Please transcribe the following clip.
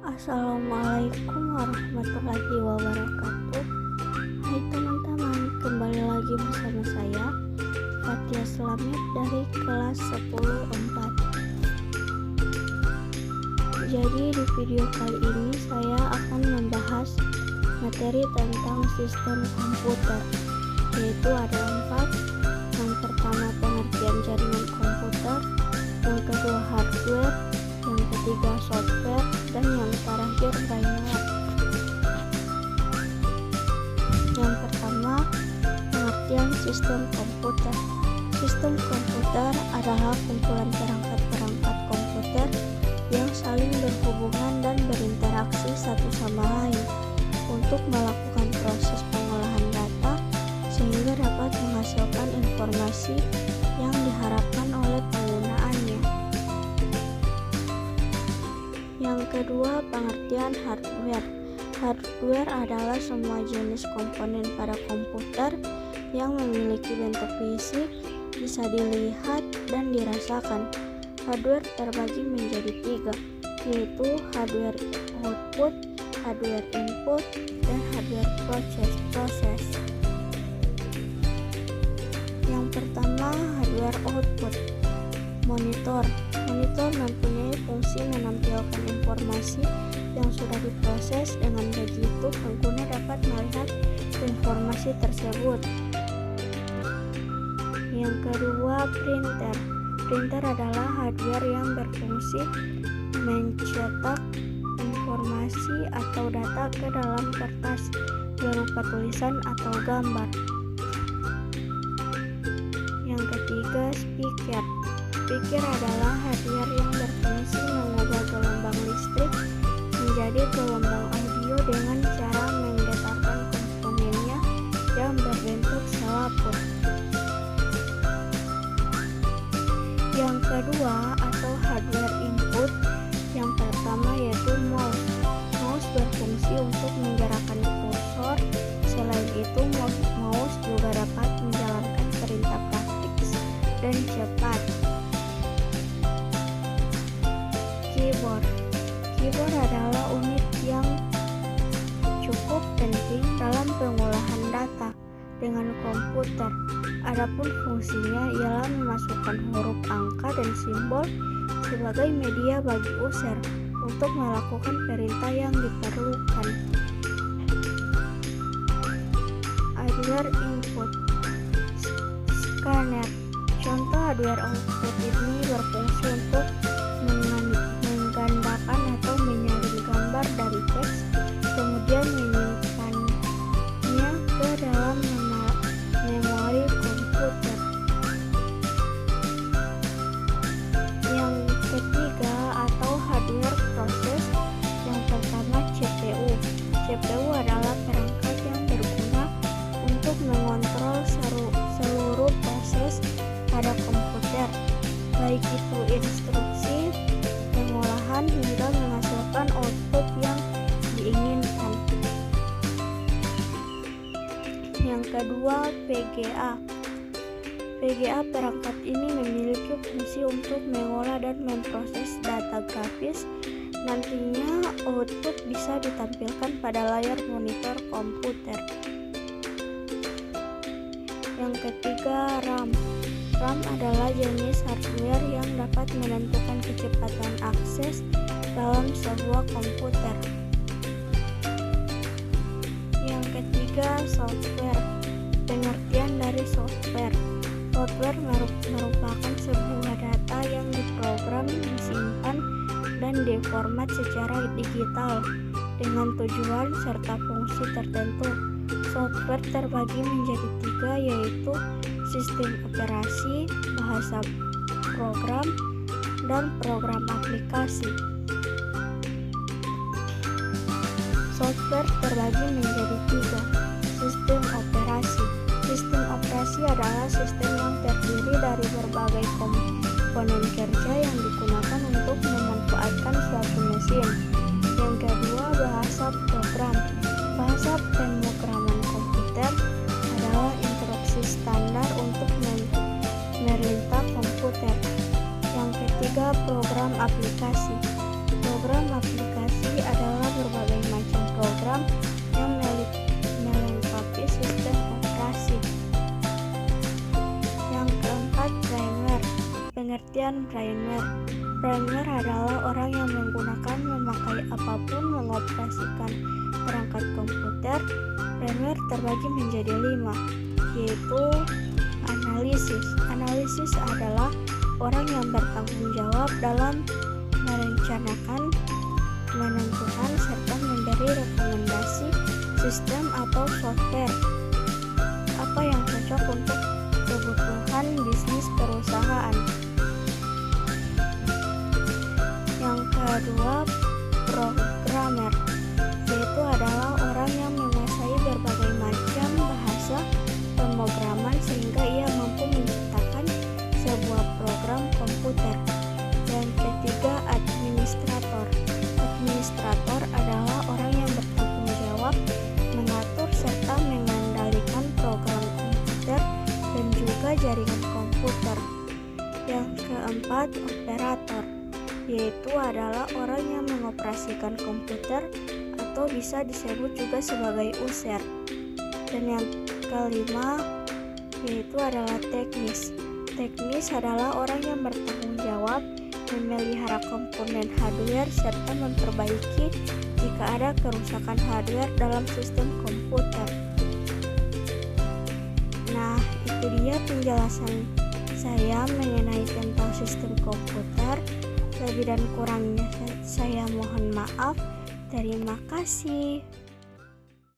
Assalamualaikum warahmatullahi wabarakatuh. Hai teman-teman, kembali lagi bersama saya Fatia Slamit dari kelas 10-4. Jadi di video kali ini saya akan membahas materi tentang sistem komputer, yaitu ada 4. Yang pertama pengertian jaringan komputer, yang kedua hardware, yang ketiga software, dan yang terakhir firmware. Yang pertama, pengertian sistem komputer. Sistem komputer adalah kumpulan perangkat-perangkat komputer yang saling berhubungan dan berinteraksi satu sama lain untuk melakukan proses pengolahan data sehingga dapat menghasilkan informasi yang diharapkan oleh penggunaannya. Yang kedua, pengertian hardware. Hardware adalah semua jenis komponen pada komputer yang memiliki bentuk fisik, bisa dilihat dan dirasakan. Hardware terbagi menjadi 3, yaitu hardware output, hardware input, dan hardware proses. Yang pertama, hardware output. Monitor mempunyai fungsi menampilkan informasi yang sudah diproses. Dengan begitu, pengguna dapat melihat informasi tersebut. Yang kedua, printer. Printer adalah hardware yang berfungsi mencetak informasi atau data ke dalam kertas berupa tulisan atau gambar. Yang ketiga, speaker. Speaker adalah hardware yang berfungsi mengubah gelombang listrik menjadi gelombang audio dengan cara menggetarkan komponennya yang berbentuk selaput. Yang kedua atau hardware input, yang pertama yaitu mouse. Mouse berfungsi untuk menggerakkan kursor. Selain itu, mouse juga dapat menjalankan perintah praktis dan cepat. Keyboard adalah unit yang cukup penting dalam pengolahan data dengan komputer. Adapun fungsinya ialah memasukkan huruf, angka, dan simbol sebagai media bagi user untuk melakukan perintah yang diperlukan. Hardware input. Scanner. Contoh hardware output ini berfungsi untuk menggandakan atau menyaring gambar dari teks, kemudian menyimpannya ke dalam memori komputer. Yang ketiga atau hardware proses, yang pertama CPU. CPU adalah perangkat yang berguna untuk mengontrol seluruh proses pada komputer, baik itu instruksi, pengolahan, hingga menghasilkan output yang diinginkan. Yang kedua, VGA. VGA perangkat ini memiliki fungsi untuk mengolah dan memproses data grafis. Nantinya output bisa ditampilkan pada layar monitor komputer. Yang ketiga, RAM. RAM adalah jenis hardware yang dapat menentukan kecepatan akses dalam sebuah komputer. Yang ketiga, software. Pengertian dari software. Software merupakan sebuah data yang diprogram, disimpan, dan diformat secara digital dengan tujuan serta fungsi tertentu. Software terbagi menjadi 3, yaitu sistem operasi, bahasa program, dan program aplikasi. Software terbagi menjadi 3. Sistem operasi. Sistem operasi adalah sistem yang terdiri dari berbagai komponen kerja yang digunakan untuk memanfaatkan suatu mesin. Yang kedua, bahasa program. Bahasa pemrograman komputer adalah instruksi standar untuk merintah komputer. Yang ketiga, program aplikasi. Program aplikasi adalah Programmer. Programmer adalah orang yang memakai apapun mengoperasikan perangkat komputer. Programmer terbagi menjadi 5, yaitu analisis. Analisis adalah orang yang bertanggung jawab dalam merencanakan, menentukan, serta memberi rekomendasi sistem atau software apa yang cocok untuk kebutuhan bisnis perusahaan. Yang kedua, programmer, yaitu adalah orang yang menguasai berbagai macam bahasa pemrograman sehingga ia mampu menciptakan sebuah program komputer. Dan ketiga, administrator. Administrator adalah orang yang bertanggung jawab mengatur serta mengendalikan program komputer dan juga jaringan komputer. Yang keempat, operator, yaitu adalah orang yang mengoperasikan komputer atau bisa disebut juga sebagai user. Dan yang kelima, yaitu adalah teknis. Teknis adalah orang yang bertanggung jawab memelihara komponen hardware serta memperbaiki jika ada kerusakan hardware dalam sistem komputer. Nah, itu dia penjelasan saya mengenai tentang sistem komputer. Lebih dan kurangnya saya mohon maaf. Terima kasih.